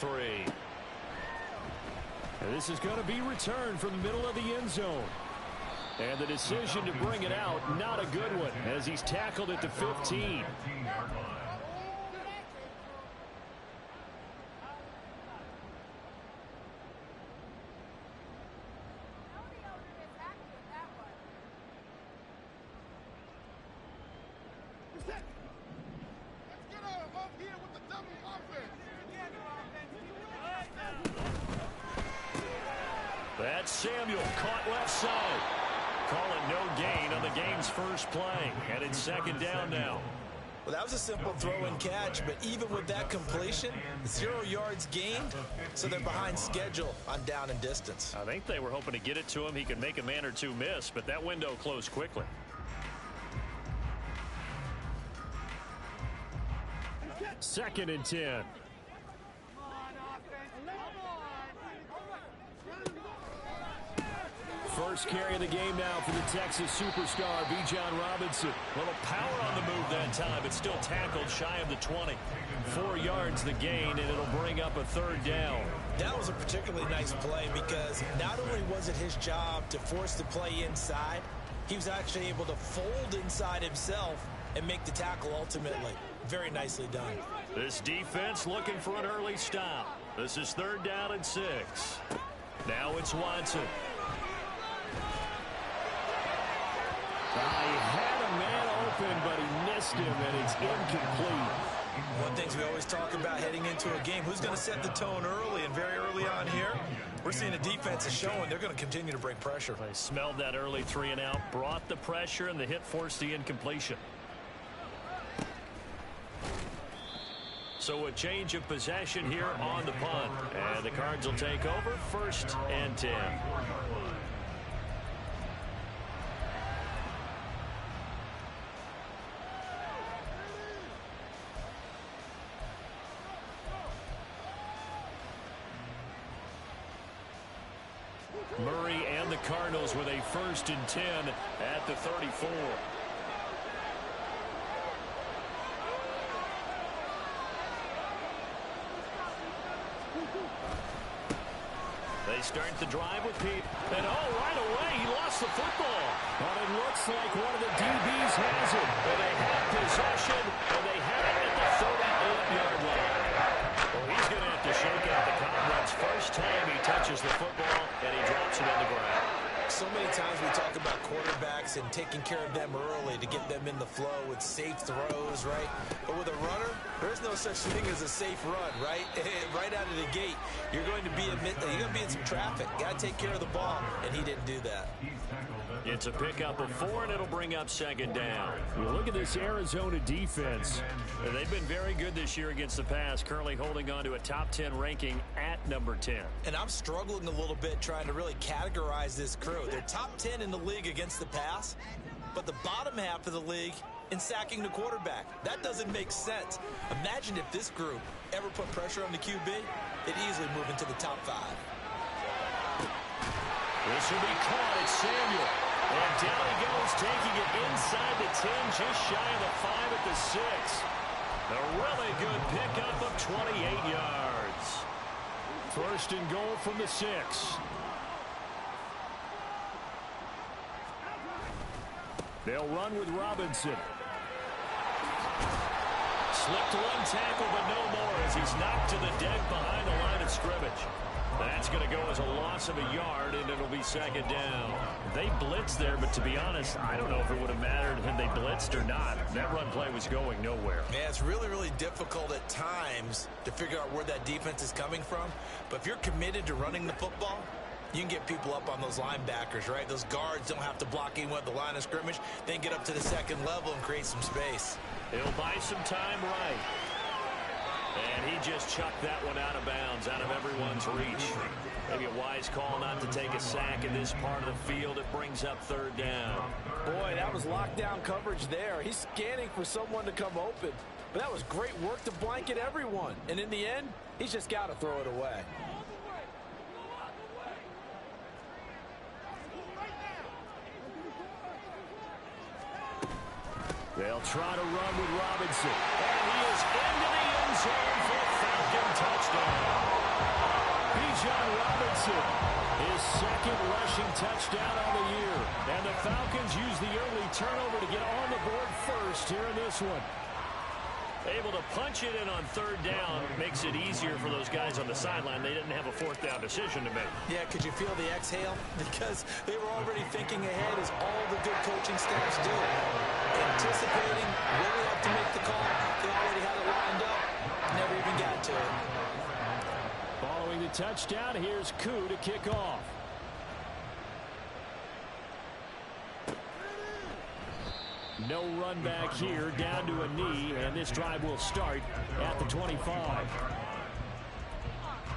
3. And this is going to be returned from the middle of the end zone. And the decision to bring it out, not a good one, as he's tackled at the 15. That's Samuel, caught left side. Calling no gain on the game's first play. And it's second down now. Well, that was a simple throw and catch, but even with that completion, 0 yards gained, so they're behind schedule on down and distance. I think they were hoping to get it to him. He could make a man or two miss, but that window closed quickly. Second and 10. First carry of the game now for the Texas superstar, Bijan Robinson. A little power on the move that time, but still tackled shy of the 20. 4 yards the gain, and it'll bring up a third down. That was a particularly nice play because not only was it his job to force the play inside, he was actually able to fold inside himself and make the tackle ultimately. Very nicely done. This defense looking for an early stop. This is third down and 6. Now it's Watson. He had a man open, but he missed him, and it's incomplete. One thing we always talk about heading into a game, who's going to set the tone early, and very early on here, we're seeing the defense is showing they're going to continue to bring pressure. They smelled that early 3 and out, brought the pressure, and the hit forced the incompletion. So a change of possession here on the punt, and the Cards will take over, 1st and 10. Murray and the Cardinals with a 1st and 10 at the 34. They start the drive with Pete. And right away, he lost the football. But it looks like one of the DBs has it. And they have possession, and they have it at the 38-yard line. Well, he's going to have to shake out the Cobwebs. First time he touches the football, and he drops it on the ground. So many times we talk about quarterbacks and taking care of them early to get them in the flow with safe throws, right? But with a runner, there's no such thing as a safe run, right? Right out of the gate, you're going to be in some traffic. Got to take care of the ball, and he didn't do that. It's a pickup of 4, and it'll bring up second down. You look at this Arizona defense. They've been very good this year against the pass, currently holding on to a top 10 ranking at number 10. And I'm struggling a little bit trying to really categorize this crew. They're top 10 in the league against the pass, but the bottom half of the league in sacking the quarterback. That doesn't make sense. Imagine if this group ever put pressure on the QB, they'd easily move into the top 5. This will be caught. It's Samuel. And down he goes, taking it inside the 10, just shy of the 5 at the 6. A really good pickup of 28 yards. 1st and goal from the 6. They'll run with Robinson. Slipped one tackle, but no more as he's knocked to the deck behind the line of scrimmage. That's going to go as a loss of a yard, and it'll be second down. They blitzed there, but to be honest, I don't know if it would have mattered had they blitzed or not. That run play was going nowhere. Yeah, it's really, really difficult at times to figure out where that defense is coming from. But if you're committed to running the football, you can get people up on those linebackers, right? Those guards don't have to block in with the line of scrimmage. They can get up to the second level and create some space. He'll buy some time right. And he just chucked that one out of bounds, out of everyone's reach. Maybe a wise call not to take a sack in this part of the field. It brings up third down. Boy, that was lockdown coverage there. He's scanning for someone to come open. But that was great work to blanket everyone. And in the end, he's just got to throw it away. They'll try to run with Robinson. And he is into the end zone for a Falcon touchdown. Bijan Robinson, his second rushing touchdown on the year. And the Falcons use the early turnover to get on the board first here in this one. Able to punch it in on third down makes it easier for those guys on the sideline. They didn't have a fourth down decision to make. Yeah, could you feel the exhale? Because they were already thinking ahead, as all the good coaching staffs do. Anticipating when we have to make the call. They already had it lined up. Never even got to it. Following the touchdown, here's Koo to kick off. No run back here, down to a knee, and this drive will start at the 25.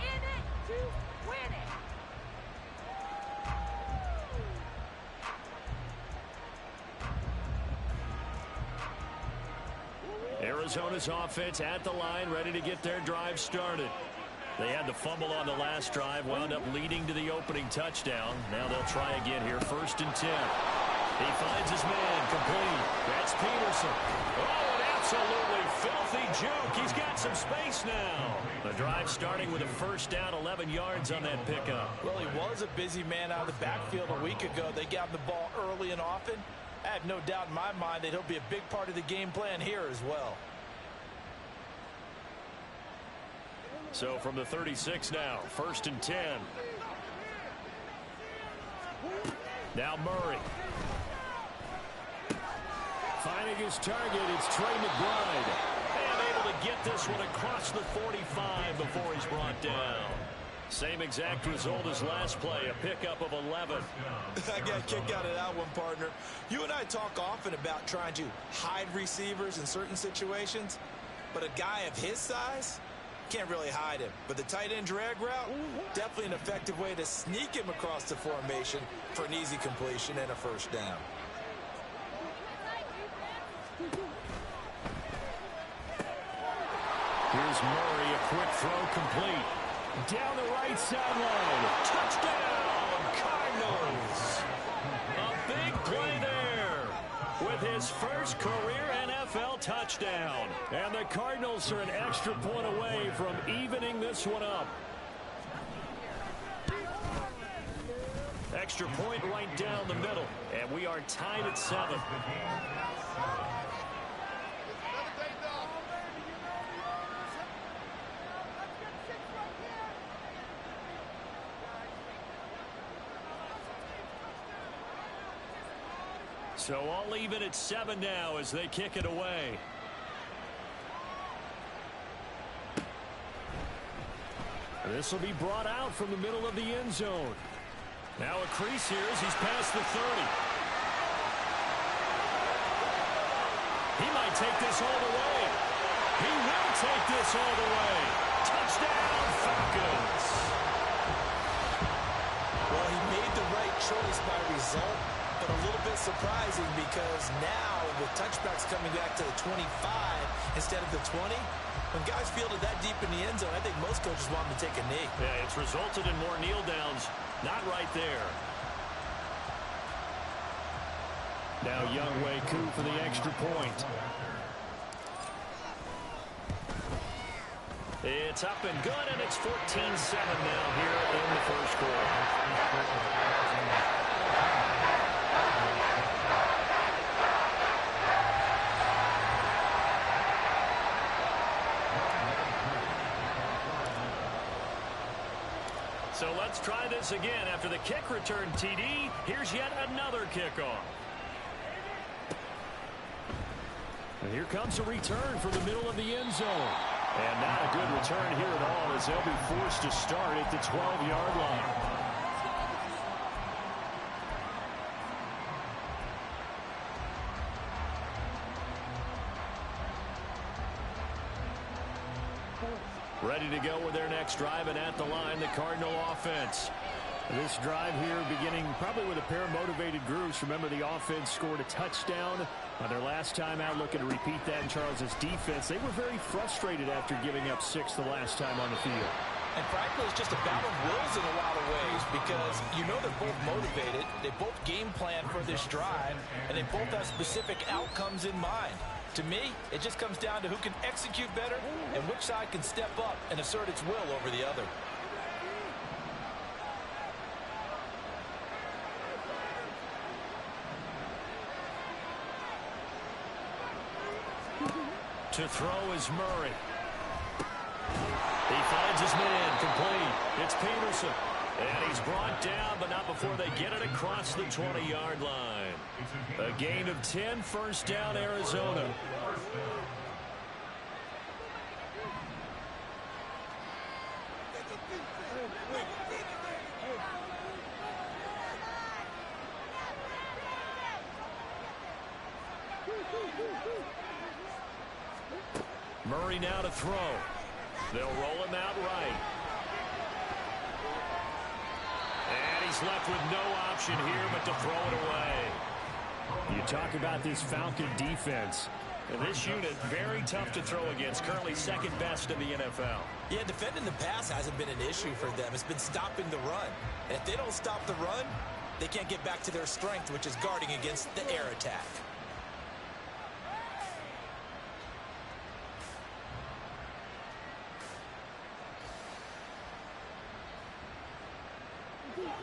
In it to win it. Arizona's offense at the line, ready to get their drive started. They had the fumble on the last drive, wound up leading to the opening touchdown. Now they'll try again here, 1st and 10. He finds his man, complete. That's Peterson. Oh, an absolutely filthy juke. He's got some space now. The drive starting with a first down, 11 yards on that pickup. Well, he was a busy man out of the backfield a week ago. They got him the ball early and often. I have no doubt in my mind that he'll be a big part of the game plan here as well. So from the 36 now, 1st and 10. Now Murray. Finding his target, it's Trey McBride. And able to get this one across the 45 before he's brought down. Same exact result as last play, a pickup of 11. I got a kick out of that one, partner. You and I talk often about trying to hide receivers in certain situations, but a guy of his size can't really hide him. But the tight end drag route, definitely an effective way to sneak him across the formation for an easy completion and a first down. Here's Murray, a quick throw complete. Down the right sideline. Touchdown, Cardinals. A big play there with his first career NFL touchdown. And the Cardinals are an extra point away from evening this one up. Extra point right down the middle. And we are tied at 7. So all even at 7 now as they kick it away. This will be brought out from the middle of the end zone. Now a crease here as he's past the 30. He might take this all the way. He will take this all the way. Touchdown, Falcons. Well, he made the right choice by result, but a little bit surprising because now with touchbacks coming back to the 25 instead of the 20, when guys fielded that deep in the end zone, I think most coaches want them to take a knee. Yeah, it's resulted in more kneel downs. Not right there. Now Younghoe Koo for the extra point. It's up and good, and it's 14-7 now here in the first quarter. So let's try this again. After the kick return TD, here's yet another kickoff. And here comes a return from the middle of the end zone. And not a good return here at all as they'll be forced to start at the 12-yard line. Ready to go with their next drive, and at the line, the Cardinal offense. This drive here beginning probably with a pair of motivated groups. Remember, the offense scored a touchdown on their last time out, looking to repeat that in Charles's defense. They were very frustrated after giving up 6 the last time on the field. And frankly, it's just a battle of wills in a lot of ways because you know they're both motivated. They both game plan for this drive, and they both have specific outcomes in mind. To me, it just comes down to who can execute better and which side can step up and assert its will over the other. To throw is Murray. He finds his man, complete. It's Peterson. And he's brought down, but not before they get it across the 20-yard line. A gain of 10, first down, Arizona. Murray now to throw. They'll roll him out right. And he's left with no option here but to throw it away. You talk about this Falcon defense. And this unit, very tough to throw against. Currently second best in the NFL. Yeah, defending the pass hasn't been an issue for them. It's been stopping the run. And if they don't stop the run, they can't get back to their strength, which is guarding against the air attack.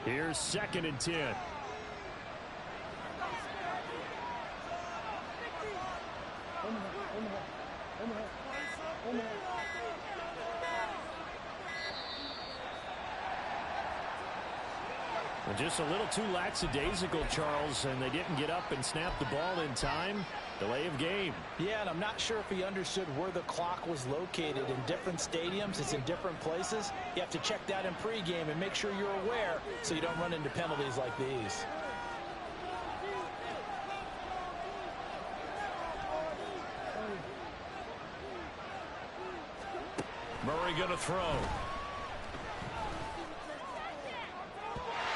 Here's 2nd and 10. And just a little too lackadaisical, Charles, and they didn't get up and snap the ball in time. Delay of game. Yeah, and I'm not sure if he understood where the clock was located. In different stadiums, it's in different places. You have to check that in pregame and make sure you're aware so you don't run into penalties like these. Murray going to throw.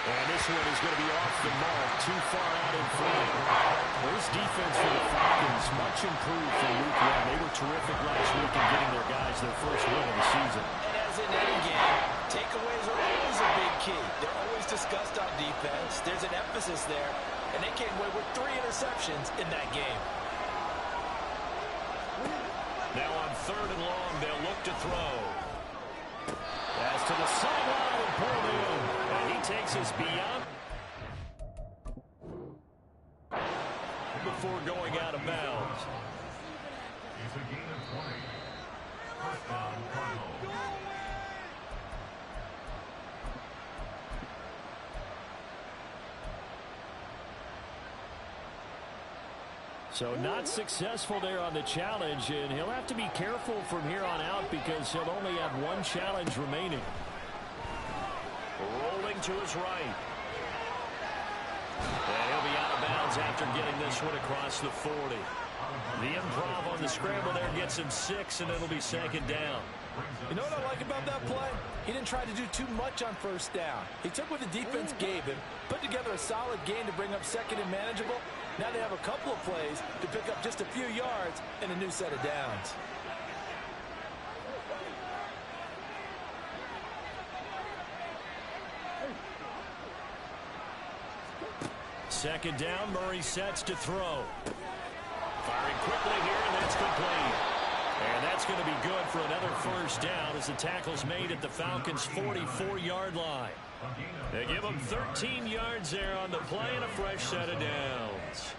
And this one is going to be off the mark, too far out in front. This defense for the Falcons, much improved from week 1. They were terrific last week in getting their guys their first win of the season. And as in any game, takeaways are always a big key. They're always discussed on defense. There's an emphasis there, and they came away with 3 interceptions in that game. Now on 3rd and long, they'll look to throw. Pass to the sideline and pulled in. And he takes us beyond before going out of bounds. It's a gain of 20. First down, Cardinals. So not successful there on the challenge, and he'll have to be careful from here on out because he'll only have 1 challenge remaining. Rolling to his right. And he'll be out of bounds after getting this one across the 40. The improv on the scramble there gets him 6, and it'll be 2nd down. You know what I like about that play? He didn't try to do too much on 1st down. He took what the defense gave him, put together a solid gain to bring up 2nd and manageable. Now they have a couple of plays to pick up just a few yards and a new set of downs. Second down, Murray sets to throw. Firing quickly here, and that's complete. And that's going to be good for another first down as the tackle's made at the Falcons' 44-yard line. They give them 13 yards there on the play and a fresh set of downs.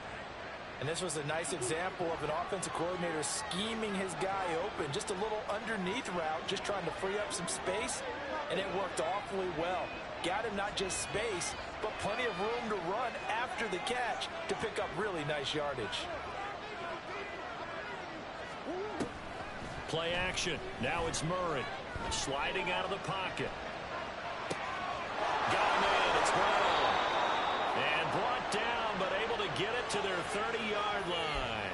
And this was a nice example of an offensive coordinator scheming his guy open. Just a little underneath route, just trying to free up some space, and it worked awfully well. Got him not just space, but plenty of room to run after the catch to pick up really nice yardage. Play action. Now it's Murray. Sliding out of the pocket. Got him in. It's Brown. And brought down, but able to get it to their 30-yard line.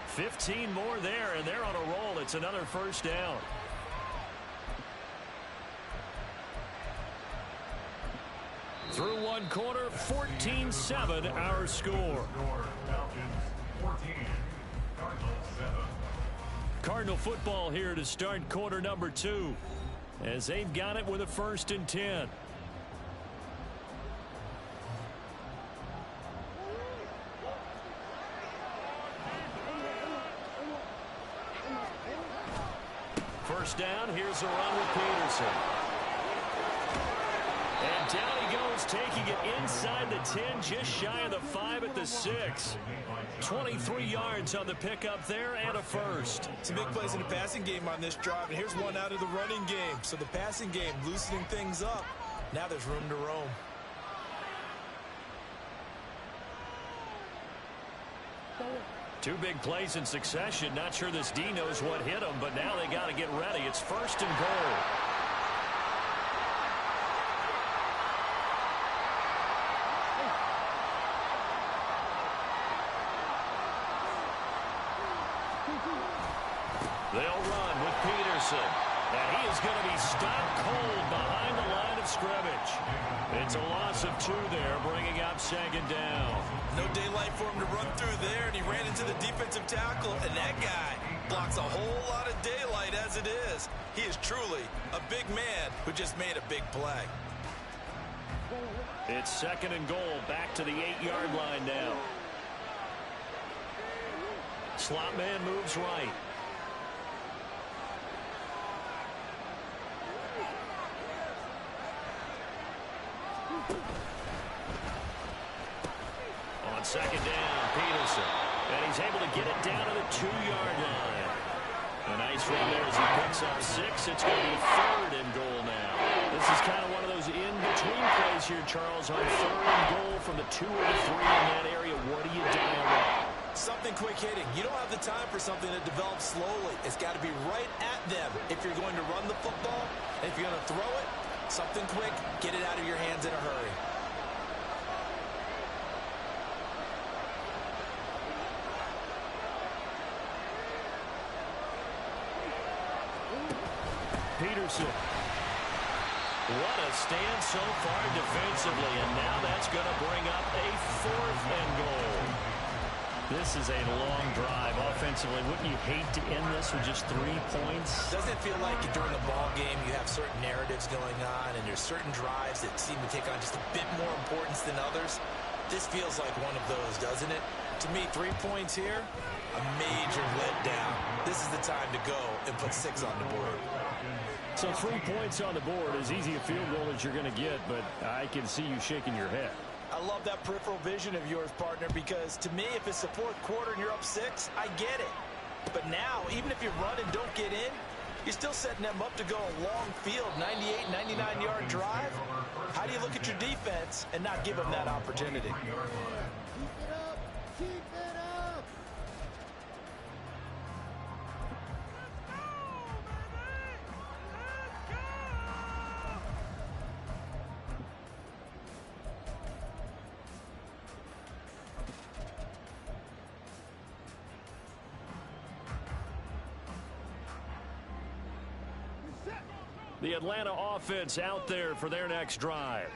15 more there, and they're on a roll. It's another first down. Through 1 quarter, 14-7 our score. Falcons 14, Cardinals 7. Cardinal football here to start quarter number 2 as they've got it with a 1st and 10. First down, here's a run with Peterson. And down he goes, taking it inside the 10, just shy of the 5 at the 6. 23 yards on the pickup there and a first. Some big plays in the passing game on this drive, and here's one out of the running game. So the passing game loosening things up. Now there's room to roam. Two big plays in succession. Not sure this D knows what hit him, but now they got to get ready. It's first and goal. They'll run with Peterson. And he is going to be stopped cold behind the line of scrimmage. It's a loss of 2 there, bringing up second down. No daylight for him to run through there, and he ran into the defensive tackle, and that guy blocks a whole lot of daylight as it is. He is truly a big man who just made a big play. It's second and goal, back to the 8-yard line now. Slot man moves right. On second down, Peterson. And he's able to get it down to the 2-yard line. A nice run there as he picks up 6. It's going to be third and goal now. This is kind of one of those in-between plays here, Charles, on third and goal from the 2 or the 3 in that area. What do you dial up? Something quick hitting. You don't have the time for something that develops slowly. It's got to be right at them if you're going to run the football. And if you're going to throw it, something quick, get it out of your hands in a hurry. Peterson. What a stand so far defensively, and now that's going to bring up a 4th and goal. This is a long drive offensively. Wouldn't you hate to end this with just 3 points? Doesn't it feel like during a ball game you have certain narratives going on, and there's certain drives that seem to take on just a bit more importance than others? This feels like one of those, doesn't it? To me, 3 points here, a major letdown. This is the time to go and put 6 on the board. So 3 points on the board, as easy a field goal as you're going to get, but I can see you shaking your head. I love that peripheral vision of yours, partner, because to me, if it's the 4th quarter and you're up 6, I get it. But now, even if you run and don't get in, you're still setting them up to go a long field, 98, 99-yard drive. How do you look at your defense and not give them that opportunity? Keep it up! Keep it up! The Atlanta offense out there for their next drive.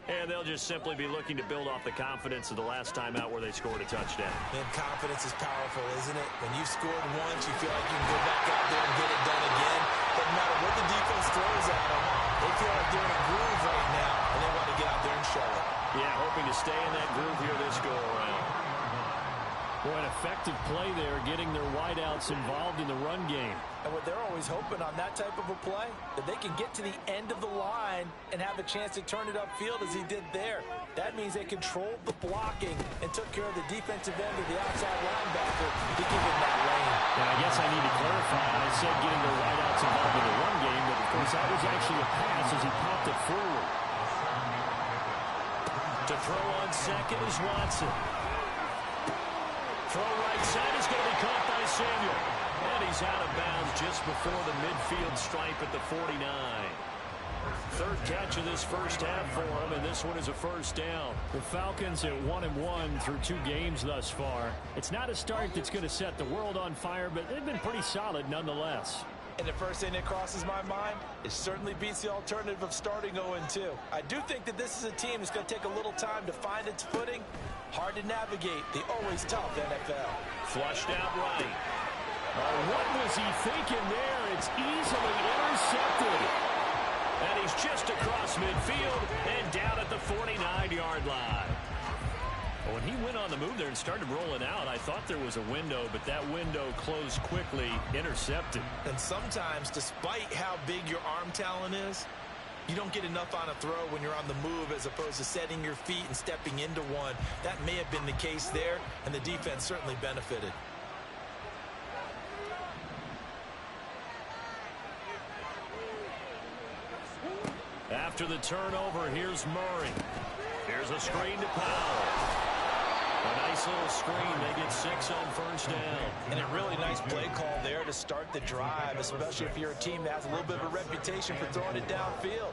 And they'll just simply be looking to build off the confidence of the last time out where they scored a touchdown. And confidence is powerful, isn't it? When you scored once, you feel like you can go back out there and get it done again. Doesn't matter what the defense throws at them. They feel like they're in a groove right now, and they want to get out there and show it. Yeah, hoping to stay in that groove here this go-around. Boy, an effective play there, getting their wideouts involved in the run game. And what they're always hoping on that type of a play, that they can get to the end of the line and have a chance to turn it upfield as he did there. That means they controlled the blocking and took care of the defensive end of the outside linebacker to give him that lane. And I guess I need to clarify. I said getting their wideouts involved in the run game, but of course that was actually a pass as he popped it forward. To throw on second is Watson. Throw right side is going to be caught by Samuel. And he's out of bounds just before the midfield stripe at the 49. Third catch of this first half for him, and this one is a first down. The Falcons at 1-1 through 2 games thus far. It's not a start that's going to set the world on fire, but they've been pretty solid nonetheless. And the first thing that crosses my mind, it certainly beats the alternative of starting 0-2. I do think that this is a team that's going to take a little time to find its footing. Hard to navigate the always tough NFL. Flushed out right. Oh, what was he thinking there? It's easily intercepted. And he's just across midfield and down at the 49-yard line. When he went on the move there and started rolling out, I thought there was a window, but that window closed quickly, intercepted. And sometimes, despite how big your arm talent is, You don't get enough on a throw when you're on the move as opposed to setting your feet and stepping into one. That may have been the case there, and the defense certainly benefited. After the turnover, here's Murray. Here's a screen to Powell. A nice little screen. They get 6 on first down. And a really nice play call there to start the drive, especially if you're a team that has a little bit of a reputation for throwing it downfield.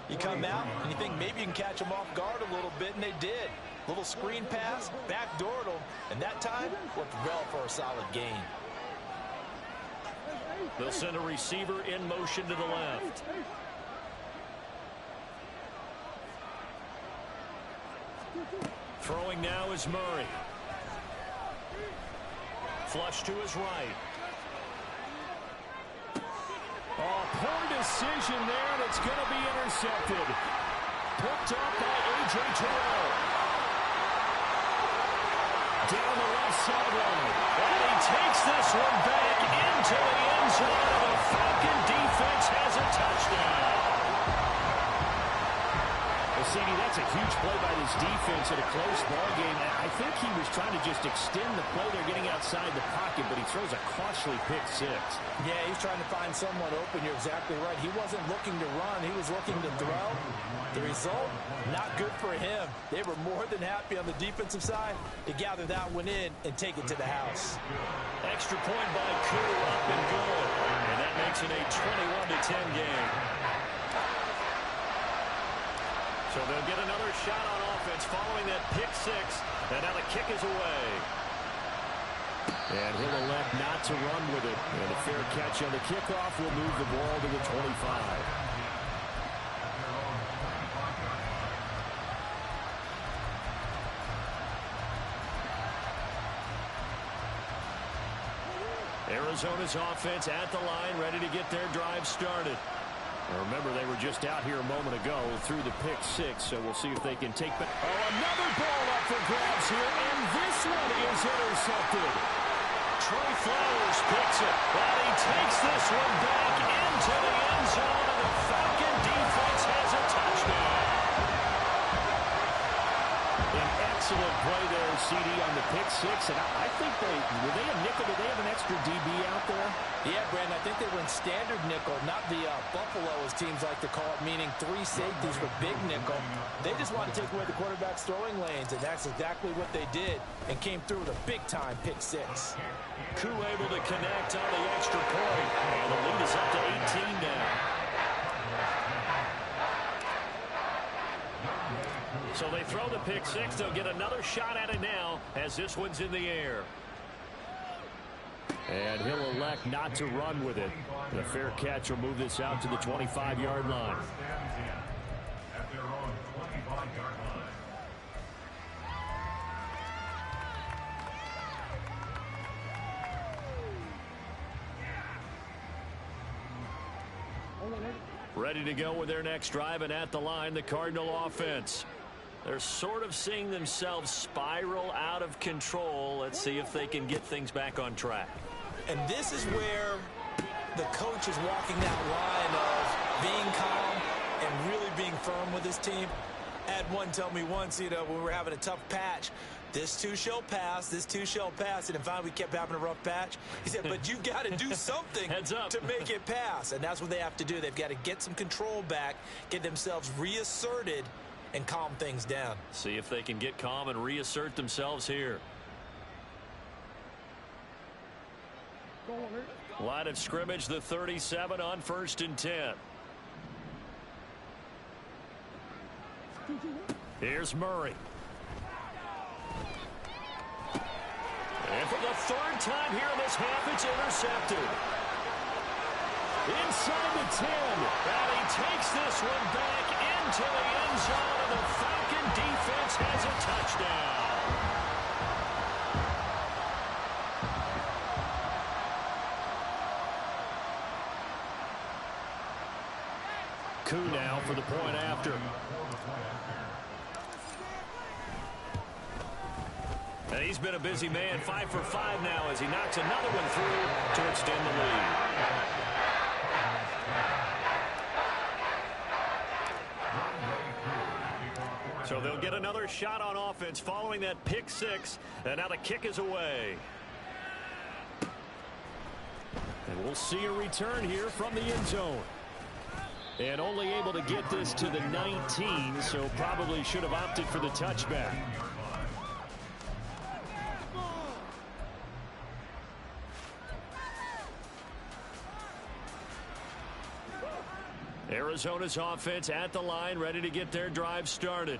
You come out and you think maybe you can catch them off guard a little bit, and they did. Little screen pass, backdoored them, and that time worked well for a solid gain. They'll send a receiver in motion to the left. Throwing now is Murray. Flush to his right. Oh, poor decision there, and it's going to be intercepted. Picked up by A.J. Terrell. Down the left sideline. And he takes this one back into the end zone, and the Falcon defense has a touchdown. CD, that's a huge play by this defense in a close ball game. I think he was trying to just extend the play. They're getting outside the pocket, but he throws a costly pick 6. Yeah, he's trying to find someone open. You're exactly right. He wasn't looking to run. He was looking to throw. The result, not good for him. They were more than happy on the defensive side to gather that one in and take it to the house. Extra point by Koo, up and good. And that makes it a 21-10 game. So they'll get another shot on offense following that pick 6. And now the kick is away. And he'll elect not to run with it. And a fair catch on the kickoff will move the ball to the 25. Arizona's offense at the line, ready to get their drive started. Now remember, they were just out here a moment ago through the pick 6, so we'll see if they can take back. Oh, another ball up for grabs here, and this one is intercepted. Trey Flowers picks it, and he takes this one back into the end zone, and the Falcon defense has a touchdown. An excellent play there, CD, on the pick 6, and I think were they a nickel? Did they have an extra DB out there? Yeah, Brandon, I think they were in standard nickel, not the Buffalo, as teams like to call it, meaning 3 safeties for big nickel. They just want to take away the quarterback's throwing lanes, and that's exactly what they did, and came through with a big-time pick 6. Koo able to connect on the extra point, and the lead is up to 18 now. So they throw the pick 6. They'll get another shot at it now as this one's in the air. And he'll elect not to run with it. The fair catch will move this out to the 25-yard line. At their own 25-yard line. Ready to go with their next drive, and at the line, the Cardinal offense. They're sort of seeing themselves spiral out of control. Let's see if they can get things back on track. And this is where the coach is walking that line of being calm and really being firm with his team. I had one tell me once, when we were having a tough patch, this too shall pass, this too shall pass. And finally we kept having a rough patch. He said, but you've got to do something Heads up. to make it pass. And that's what they have to do. They've got to get some control back, get themselves reasserted, and calm things down. See if they can get calm and reassert themselves here. Line of scrimmage, the 37 on 1st and 10. Here's Murray. And for the 3rd time here in this half, it's intercepted. Inside the 10. And he takes this one back into the end zone, and the Falcon defense has a touchdown. Koo now for the point after. And he's been a busy man, 5 for 5 now as he knocks another one through to extend the lead. So they'll get another shot on offense following that pick six. And now the kick is away. And we'll see a return here from the end zone. And only able to get this to the 19, so probably should have opted for the touchback. Arizona's offense at the line, ready to get their drive started.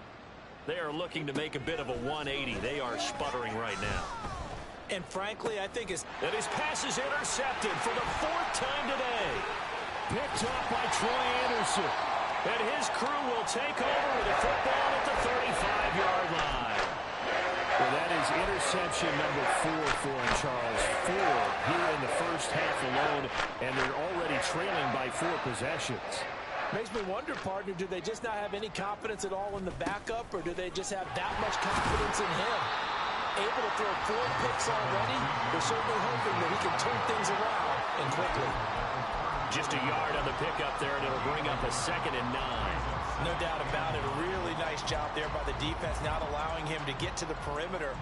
They are looking to make a bit of a 180. They are sputtering right now. And frankly, I think that his pass is intercepted for the 4th time today. Picked off by Troy Anderson. And his crew will take over with the football at the 35-yard line. Well, that is interception number 4 for him, Charles. 4 here in the first half alone, and they're already trailing by 4 possessions. Makes me wonder, partner, do they just not have any confidence at all in the backup, or do they just have that much confidence in him? Able to throw 4 picks already, they're certainly hoping that he can turn things around and quickly. Just a yard on the pickup there, and it'll bring up a 2nd and 9. No doubt about it. A really nice job there by the defense, not allowing him to get to the perimeter.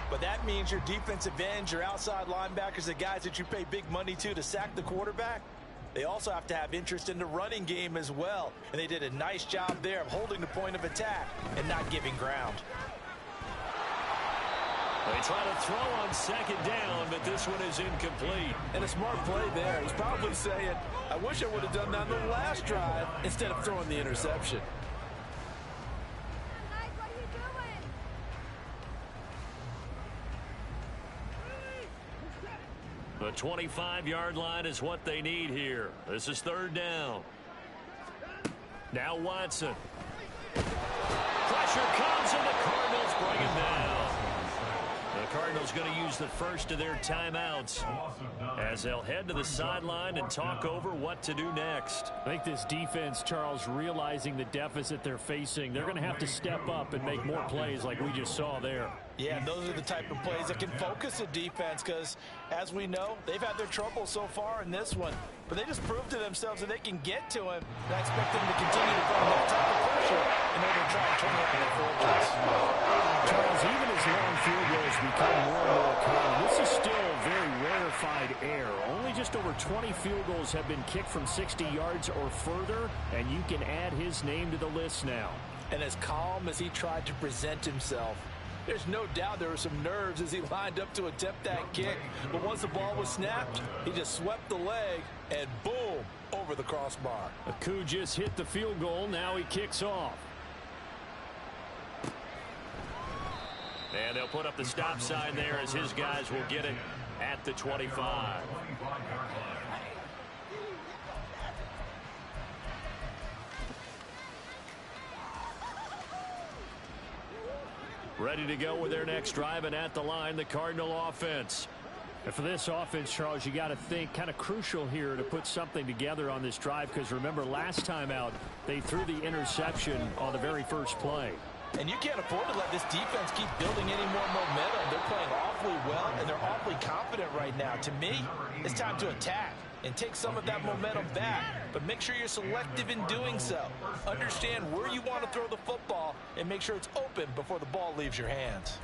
But that means your defensive ends, your outside linebackers, the guys that you pay big money to sack the quarterback, they also have to have interest in the running game as well. And they did a nice job there of holding the point of attack and not giving ground. They try to throw on 2nd down, but this one is incomplete. And a smart play there. He's probably saying, I wish I would have done that on the last drive instead of throwing the interception. The 25-yard line is what they need here. This is 3rd down. Now Watson. Pressure comes, and the Cardinals bring him down. The Cardinals going to use the first of their timeouts as they'll head to the sideline and talk over what to do next. I think this defense, Charles, realizing the deficit they're facing, they're going to have to step up and make more plays like we just saw there. Yeah, those are the type of plays that can focus a defense because, as we know, they've had their trouble so far in this one. But they just proved to themselves that they can get to him. And I expect them to continue to bring that type of pressure in order to try and turn around their fortunes. Charles, even as long field goals become more and more common, this is still very rarefied air. Only just over 20 field goals have been kicked from 60 yards or further, and you can add his name to the list now. And as calm as he tried to present himself, there's no doubt there were some nerves as he lined up to attempt that kick. But once the ball was snapped, he just swept the leg and boom, over the crossbar. Aku just hit the field goal. Now he kicks off. And they'll put up the stop sign there as his guys will get it at the 25. Ready to go with their next drive, and at the line, the Cardinal offense. And for this offense, Charles, you got to think kind of crucial here to put something together on this drive, because remember last time out they threw the interception on the very first play. And you can't afford to let this defense keep building any more momentum. They're playing awfully well, and they're awfully confident right now. To me, it's time to attack and take some of that momentum back. But make sure you're selective in doing so. Understand where you want to throw the football and make sure it's open before the ball leaves your hands.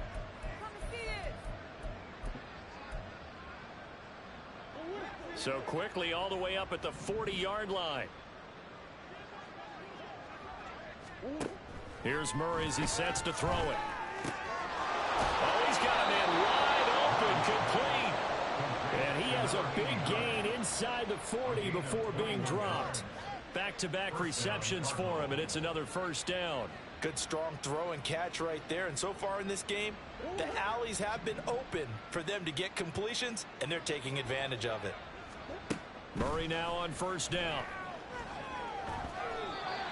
So quickly all the way up at the 40-yard line. Here's Murray as he sets to throw it. Oh, he's got a man wide open, complete. And he has a big gain inside the 40 before being dropped. Back-to-back receptions for him, and it's another first down. Good strong throw and catch right there. And so far in this game, the alleys have been open for them to get completions, and they're taking advantage of it. Murray now on first down.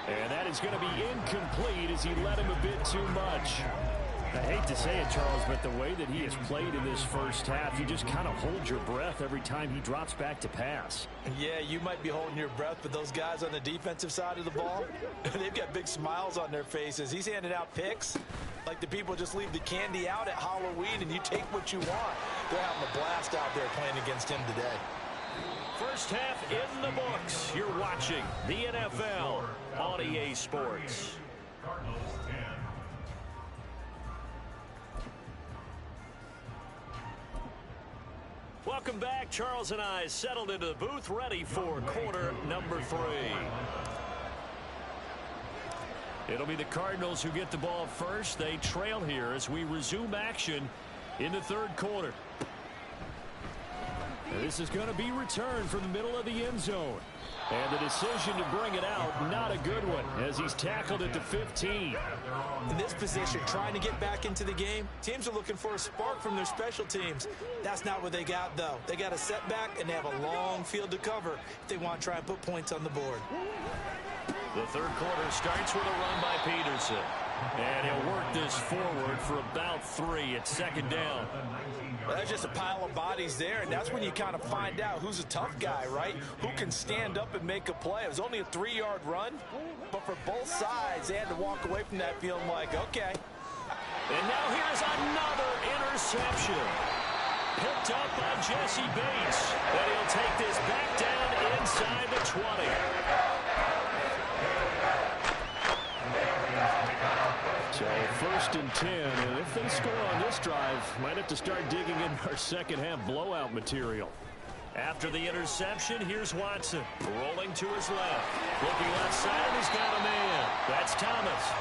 And that is going to be incomplete as he led him a bit too much. I hate to say it, Charles, but the way that he has played in this first half, you just kind of hold your breath every time he drops back to pass. Yeah, you might be holding your breath, but those guys on the defensive side of the ball, they've got big smiles on their faces. He's handing out picks like the people just leave the candy out at Halloween and you take what you want. They're having a blast out there playing against him today. First half in the books. You're watching the NFL on EA Sports. Cardinals 10, Welcome back. Charles and I settled into the booth, ready for quarter number 3. It'll be the Cardinals who get the ball first. They trail here as we resume action in the third quarter. This is going to be returned from the middle of the end zone. And the decision to bring it out, not a good one, as he's tackled at the 15. In this position, trying to get back into the game, teams are looking for a spark from their special teams. That's not what they got, though. They got a setback, and they have a long field to cover if they want to try and put points on the board. The third quarter starts with a run by Peterson. And he'll work this forward for about 3 at second down. Well, that's just a pile of bodies there, and that's when you kind of find out who's a tough guy, right? Who can stand up and make a play. It was only a 3-yard run, but for both sides, they had to walk away from that feeling like, okay. And now here's another interception. Picked up by Jesse Bates. And he'll take this back down inside the 20. So first and 10, and if they score on this drive, might have to start digging in our second half blowout material. After the interception, here's Watson rolling to his left. Looking left side, he's got a man. That's Thomas.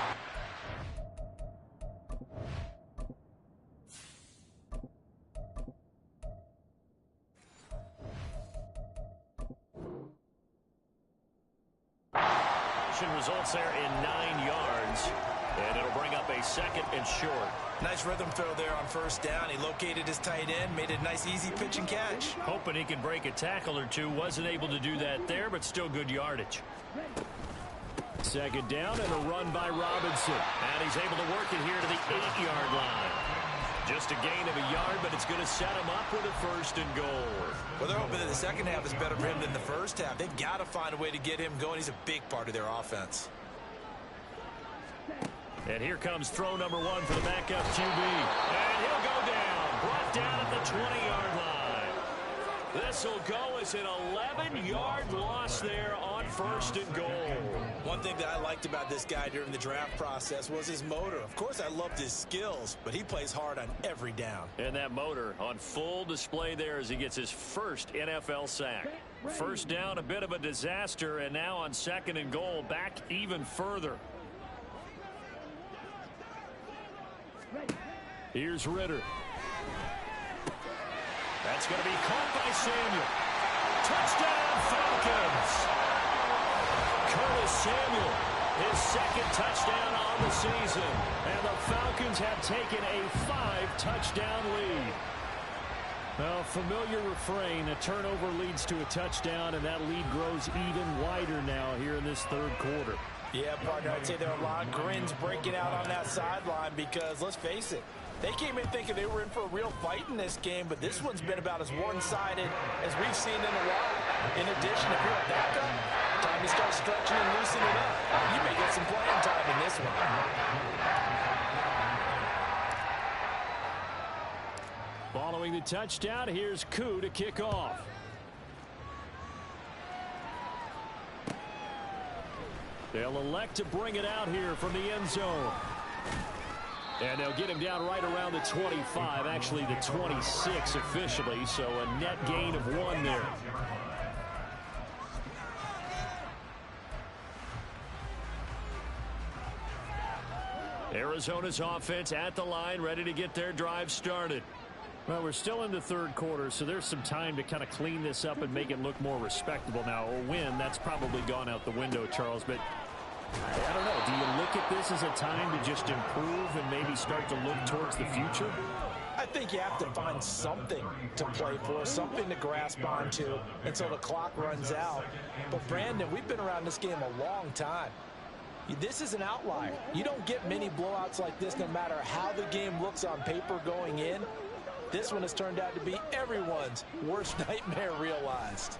Results there in 9 yards. And it'll bring up a second and short. Nice rhythm throw there on first down. He located his tight end, made a nice easy pitch and catch. Hoping he can break a tackle or two. Wasn't able to do that there, but still good yardage. Second down and a run by Robinson. And he's able to work it here to the 8-yard line. Just a gain of a yard, but it's going to set him up with a first and goal. Well, they're hoping that the second half is better for him than the first half. They've got to find a way to get him going. He's a big part of their offense. And here comes throw number 1 for the backup QB. And he'll go down. Brought down at the 20-yard line. This will go as an 11-yard loss there on first and goal. One thing that I liked about this guy during the draft process was his motor. Of course, I loved his skills, but he plays hard on every down. And that motor on full display there as he gets his first NFL sack. First down, a bit of a disaster, and now on second and goal, back even further. Here's Ritter. That's going to be caught by Samuel. Touchdown, Falcons. Curtis Samuel, his second touchdown on the season. And the Falcons have taken a 5-touchdown lead. Well, familiar refrain, a turnover leads to a touchdown, and that lead grows even wider now here in this third quarter. Yeah, partner, I'd say there are a lot of grins breaking out on that sideline because, let's face it, they came in thinking they were in for a real fight in this game, but this one's been about as one-sided as we've seen in a while. In addition, if you're a backup, time to start stretching and loosening up. You may get some playing time in this one. Following the touchdown, here's Koo to kick off. They'll elect to bring it out here from the end zone. And they'll get him down right around the 25, actually the 26 officially, so a net gain of 1 there. Arizona's offense at the line, ready to get their drive started. Well, we're still in the third quarter, so there's some time to kind of clean this up and make it look more respectable. Now, a win, that's probably gone out the window, Charles, but I don't know. Do you look at this as a time to just improve and maybe start to look towards the future? I think you have to find something to play for, something to grasp onto until the clock runs out. But, Brandon, we've been around this game a long time. This is an outlier. You don't get many blowouts like this no matter how the game looks on paper going in. This one has turned out to be everyone's worst nightmare realized.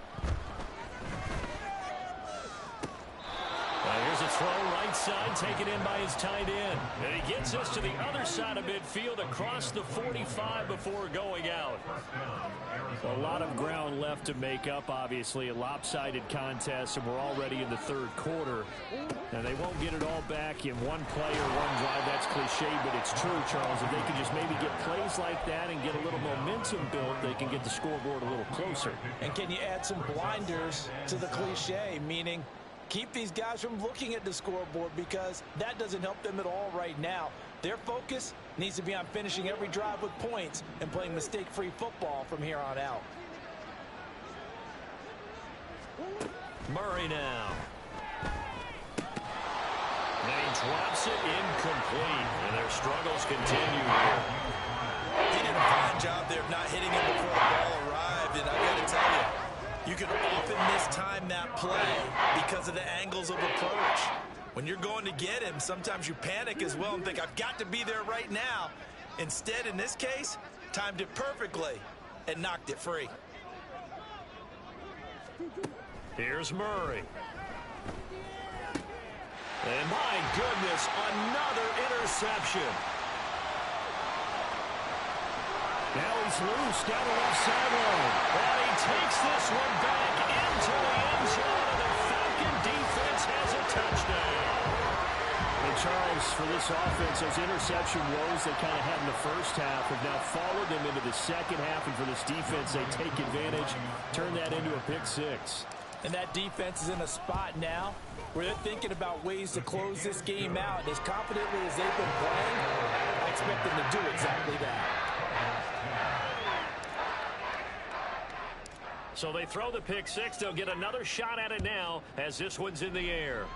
Here's a throw right side, taken in by his tight end. And he gets us to the other side of midfield across the 45 before going out. A lot of ground left to make up, obviously. A lopsided contest, and we're already in the third quarter. And they won't get it all back in one play or one drive. That's cliche, but it's true, Charles. If they can just maybe get plays like that and get a little momentum built, they can get the scoreboard a little closer. And can you add some blinders to the cliche, meaning keep these guys from looking at the scoreboard, because that doesn't help them at all right now. Their focus needs to be on finishing every drive with points and playing mistake-free football from here on out. Murray now. And he drops it incomplete. And their struggles continue here. He did a fine job there of not hitting him before the ball arrived. And I've got to tell you, you can often mistime that play because of the angles of approach. When you're going to get him, sometimes you panic as well and think, I've got to be there right now. Instead, in this case, timed it perfectly and knocked it free. Here's Murray. And my goodness, another interception. Now he's loose down the left sideline. And he takes this one back into the end zone, and the Falcon defense has a touchdown. And Charles, for this offense, those interception woes they kind of had in the first half have now followed them into the second half, and for this defense, they take advantage, turn that into a pick six. And that defense is in a spot now where they're thinking about ways to close this game out. And as confidently as they've been playing, I expect them to do exactly that. So they throw the pick six. They'll get another shot at it now as this one's in the air.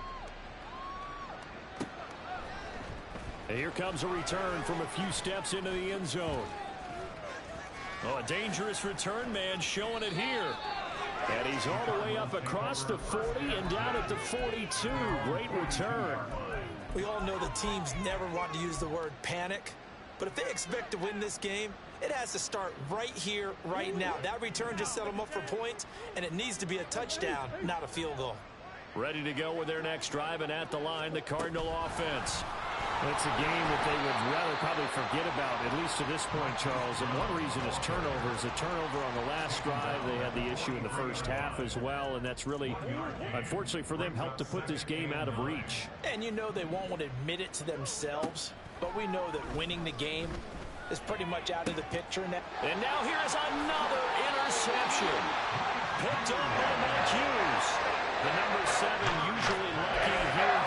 And here comes a return from a few steps into the end zone. Oh, a dangerous return man showing it here. And he's all the way up across the 40 and down at the 42. Great return. We all know the teams never want to use the word panic, but if they expect to win this game, it has to start right here, right now. That return just set them up for points, and it needs to be a touchdown, not a field goal. Ready to go with their next drive, and at the line, the Cardinal offense. It's a game that they would rather probably forget about, at least to this point, Charles. And one reason is turnovers. A turnover on the last drive. They had the issue in the first half as well, and that's really, unfortunately for them, helped to put this game out of reach. And you know they won't want to admit it to themselves, but we know that winning the game is pretty much out of the picture now. And now here is another interception. Picked up by Mike Hughes. The number 7 usually lucky here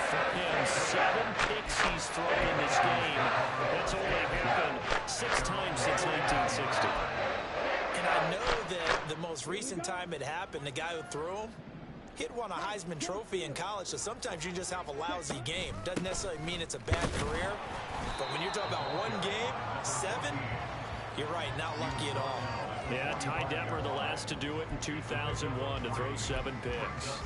for him. 7 picks he's thrown in this game. That's only happened 6 times since 1960. And I know that the most recent time it happened, the guy who threw him, he'd won a Heisman Trophy in college, so sometimes you just have a lousy game. Doesn't necessarily mean it's a bad career, but when you're talking about one game, 7, you're right, not lucky at all. Yeah, Ty Detmer, the last to do it in 2001, to throw 7 picks.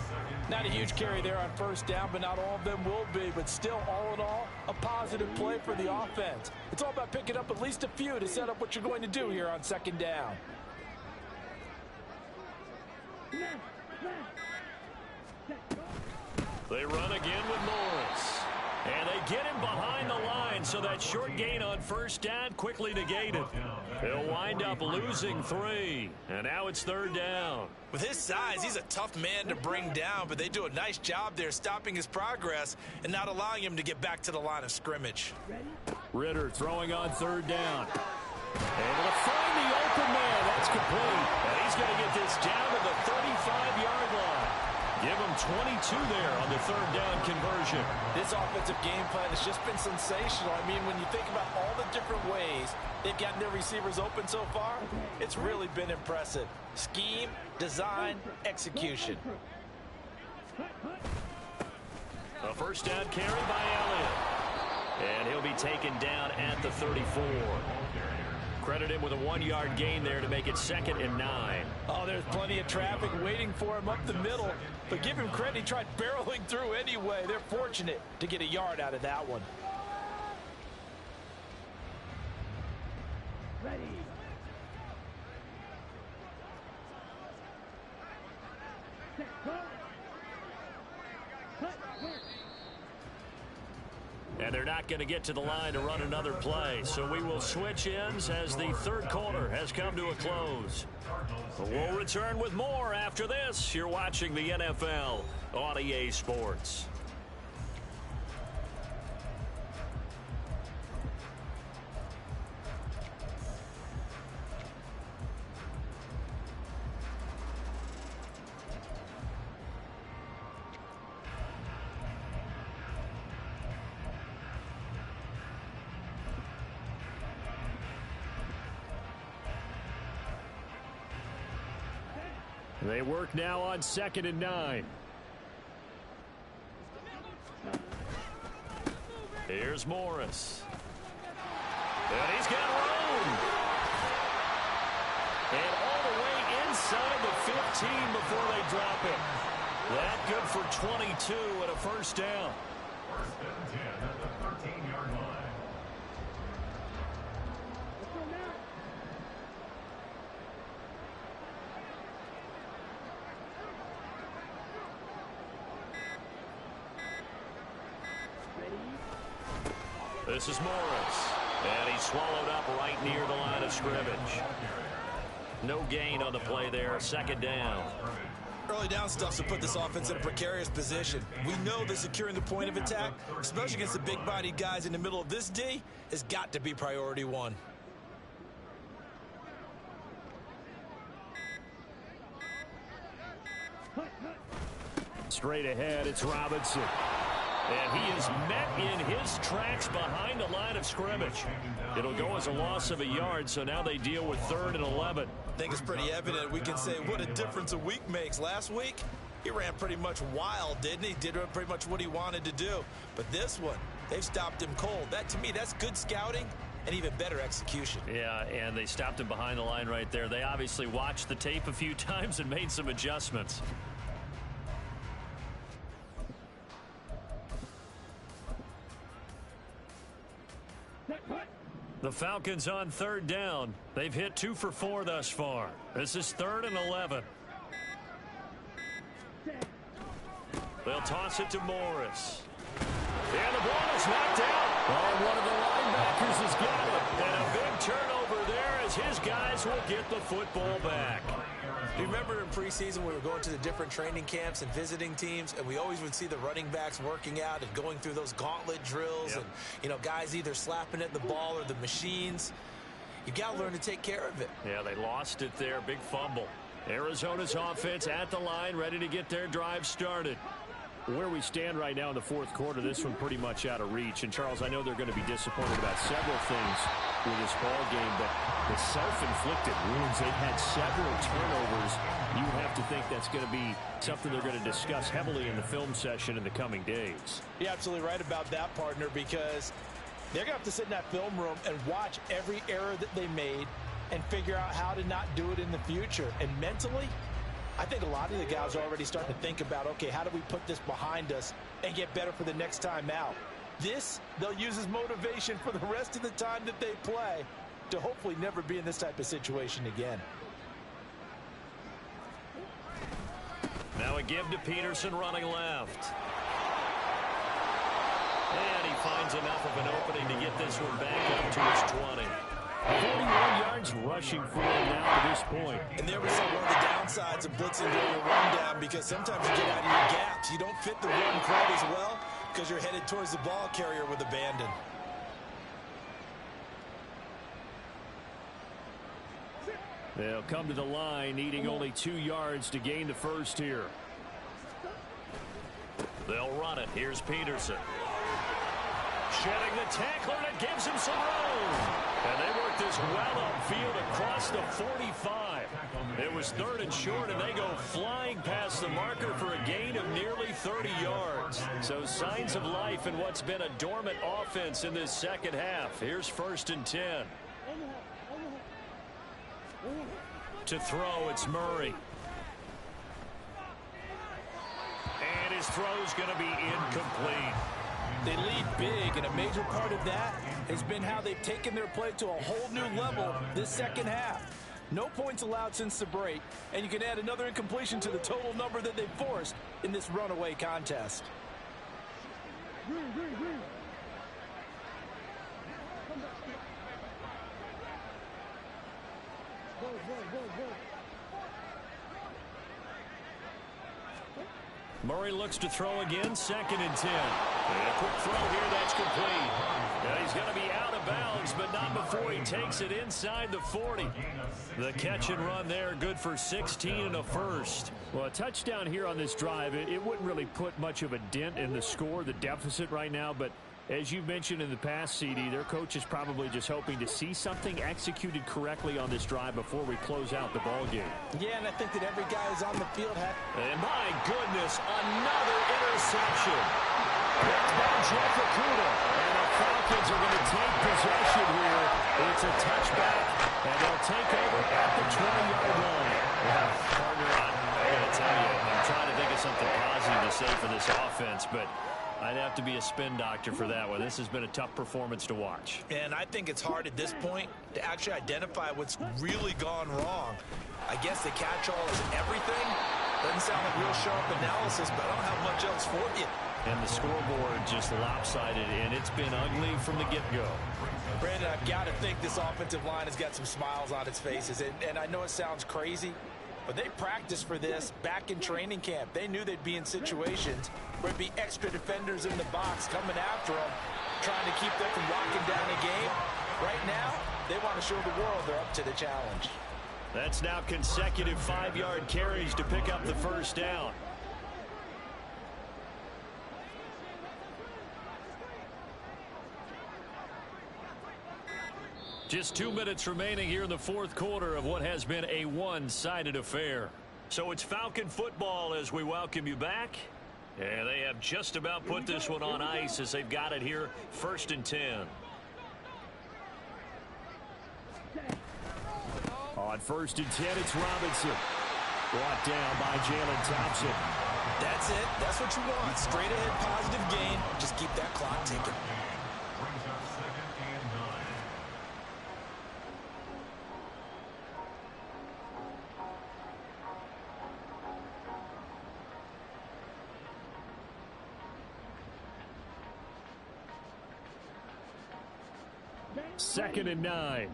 Not a huge carry there on first down, but not all of them will be. But still, all in all, a positive play for the offense. It's all about picking up at least a few to set up what you're going to do here on second down. They run again with Morris. And they get him behind the line, so that short gain on first down quickly negated. They'll wind up losing 3. And now it's third down. With his size, he's a tough man to bring down, but they do a nice job there stopping his progress and not allowing him to get back to the line of scrimmage. Ritter throwing on third down. Able to find the open man. That's complete. And he's going to get this down to the 35-yard line. Give him 22 there on the third down conversion. This offensive game plan has just been sensational. I mean, when you think about all the different ways they've gotten their receivers open so far, it's really been impressive. Scheme, design, execution. A first down carry by Elliott. And he'll be taken down at the 34. Credit him with a 1-yard gain there to make it 2nd and 9. Oh, there's plenty of traffic waiting for him up the middle. But give him credit, he tried barreling through anyway. They're fortunate to get a yard out of that one. Ready. Set, go. Cut. And they're not going to get to the line to run another play. So we will switch ends as the third quarter has come to a close. We'll return with more after this. You're watching the NFL on EA Sports. They work now on 2nd and 9. Here's Morris. And he's got room. And all the way inside the 15 before they drop it. That good for 22 and a first down. First and 10 at the 13-yard line. This is Morris, and he's swallowed up right near the line of scrimmage. No gain on the play there, 2nd down. Early down stuff to put this offense in a precarious position. We know that securing the point of attack, especially against the big-bodied guys in the middle of this D, has got to be priority one. Straight ahead, it's Robinson. And he is met in his tracks behind the line of scrimmage. It'll go as a loss of a yard, so now they deal with 3rd and 11. I think it's pretty evident. We can say what a difference a week makes. Last week, he ran pretty much wild, didn't he? Did pretty much what he wanted to do. But this one, they've stopped him cold. That, to me, that's good scouting and even better execution. Yeah, and they stopped him behind the line right there. They obviously watched the tape a few times and made some adjustments. The Falcons on 3rd down. They've hit 2 for 4 thus far. This is 3rd and 11. They'll toss it to Morris. And the ball is knocked out. And one of the linebackers has got it. And a big turnover there as his guys will get the football back. You remember in preseason we were going to the different training camps and visiting teams, and we always would see the running backs working out and going through those gauntlet drills, and, you know, guys either slapping at the ball or the machines. You got to learn to take care of it. Yeah, they lost it there. Big fumble. Arizona's offense at the line, ready to get their drive started. Where we stand right now in the 4th quarter, this one pretty much out of reach. And, Charles, I know they're going to be disappointed about several things with this ball game, but the self-inflicted wounds, they've had several turnovers. You have to think that's going to be something they're going to discuss heavily in the film session in the coming days. You're absolutely right about that, partner, because they're going to have to sit in that film room and watch every error that they made and figure out how to not do it in the future. And mentally, I think a lot of the guys are already starting to think about, okay, how do we put this behind us and get better for the next time out? This, they'll use as motivation for the rest of the time that they play to hopefully never be in this type of situation again. Now a give to Peterson running left. And he finds enough of an opening to get this one back up to his 20. 41 yards rushing for him now to this point. And there was one of the downsides of blitzing during a rundown, because sometimes you get out of your gaps. You don't fit the run quite as well because you're headed towards the ball carrier with abandon. They'll come to the line, needing only 2 yards to gain the first here. They'll run it. Here's Peterson. Shedding the tackler, and it gives him some room. And they work this well upfield across the 45. It was 3rd and short, and they go flying past the marker for a gain of nearly 30 yards. So signs of life in what's been a dormant offense in this second half. Here's 1st and 10. To throw, it's Murray. And his throw's going to be incomplete. They lead big, and a major part of that has been how they've taken their play to a whole new level this second half. No points allowed since the break, and you can add another incompletion to the total number that they've forced in this runaway contest. Murray looks to throw again, 2nd and 10. And a quick throw here, that's complete. Yeah, he's going to be out of bounds, but not before he takes it inside the 40. The catch and run there, good for 16 and a first. Well, a touchdown here on this drive, it wouldn't really put much of a dent in the score, the deficit right now, but as you've mentioned in the past, CD, their coach is probably just hoping to see something executed correctly on this drive before we close out the ball game. Yeah, and I think that every guy who's on the field had... And my goodness, another interception. Picked by Jeff Okudah. And the Falcons are going to take possession here. It's a touchback, and they'll take over at the 20-yard line. Yeah, partner, I got to tell you, I'm trying to think of something positive to say for this offense, but I'd have to be a spin doctor for that one. This has been a tough performance to watch. And I think it's hard at this point to actually identify what's really gone wrong. I guess the catch-all is everything. Doesn't sound like real sharp analysis, but I don't have much else for you. And the scoreboard just lopsided, and it's been ugly from the get-go. Brandon, I've got to think this offensive line has got some smiles on its faces. And I know it sounds crazy, but they practiced for this back in training camp. They knew they'd be in situations where it'd be extra defenders in the box coming after them, trying to keep them from locking down a game. Right now, they want to show the world they're up to the challenge. That's now consecutive 5-yard carries to pick up the first down. Just 2 minutes remaining here in the fourth quarter of what has been a one-sided affair. So it's Falcon football as we welcome you back. And they have just about put this one on ice as they've got it here, 1st and 10. On 1st and 10, it's Robinson. Brought down by Jalen Thompson. That's it. That's what you want. Straight ahead positive gain. Just keep that clock ticking. Brings up 2nd and 9. Second and 9.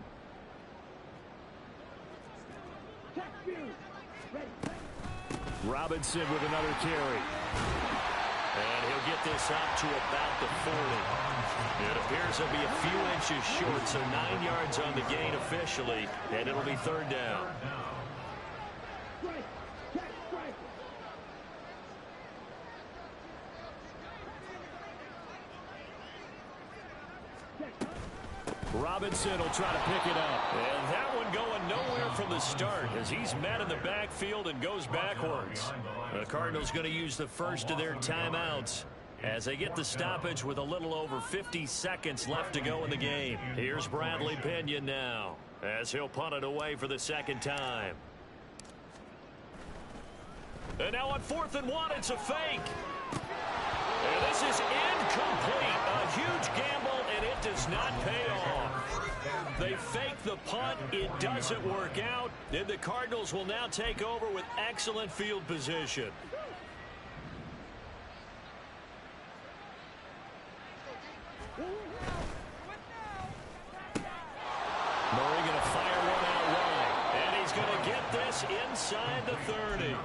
Robinson with another carry. And he'll get this up to about the 40. It appears he'll be a few inches short, so 9 yards on the gain officially, and it'll be 3rd down. Robinson will try to pick it up. And that one going nowhere from the start as he's met in the backfield and goes backwards. The Cardinals going to use the first of their timeouts as they get the stoppage with a little over 50 seconds left to go in the game. Here's Bradley Pinion now as he'll punt it away for the 2nd time. And now on 4th and 1, it's a fake. And this is incomplete. A huge gamble, and it does not pay off. They fake the punt. It doesn't work out. And the Cardinals will now take over with excellent field position. Murray going to fire one out wide. And he's going to get this inside the 30.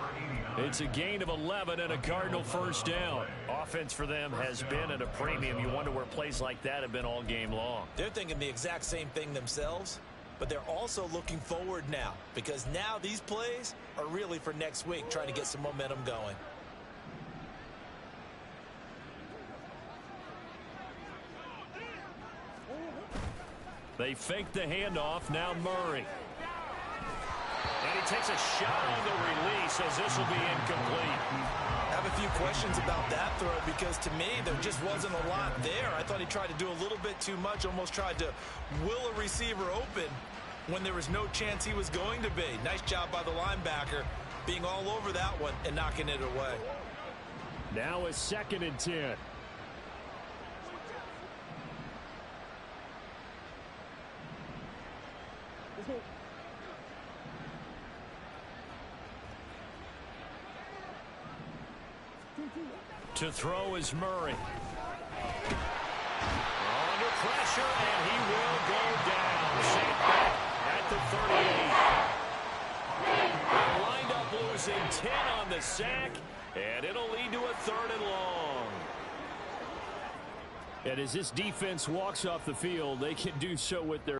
It's a gain of 11 and a Cardinal 1st down. Offense for them has been at a premium. You wonder where plays like that have been all game long. They're thinking the exact same thing themselves, but they're also looking forward now because now these plays are really for next week, trying to get some momentum going. They fake the handoff. Now Murray. And he takes a shot on the release as this will be incomplete. I have a few questions about that throw because to me there just wasn't a lot there. I thought he tried to do a little bit too much, almost tried to will a receiver open when there was no chance he was going to be. Nice job by the linebacker being all over that one and knocking it away. Now a 2nd and 10. To throw is Murray. Under pressure, and he will sack, and it'll lead to a 3rd and long. And as this defense walks off the field, they can do so with their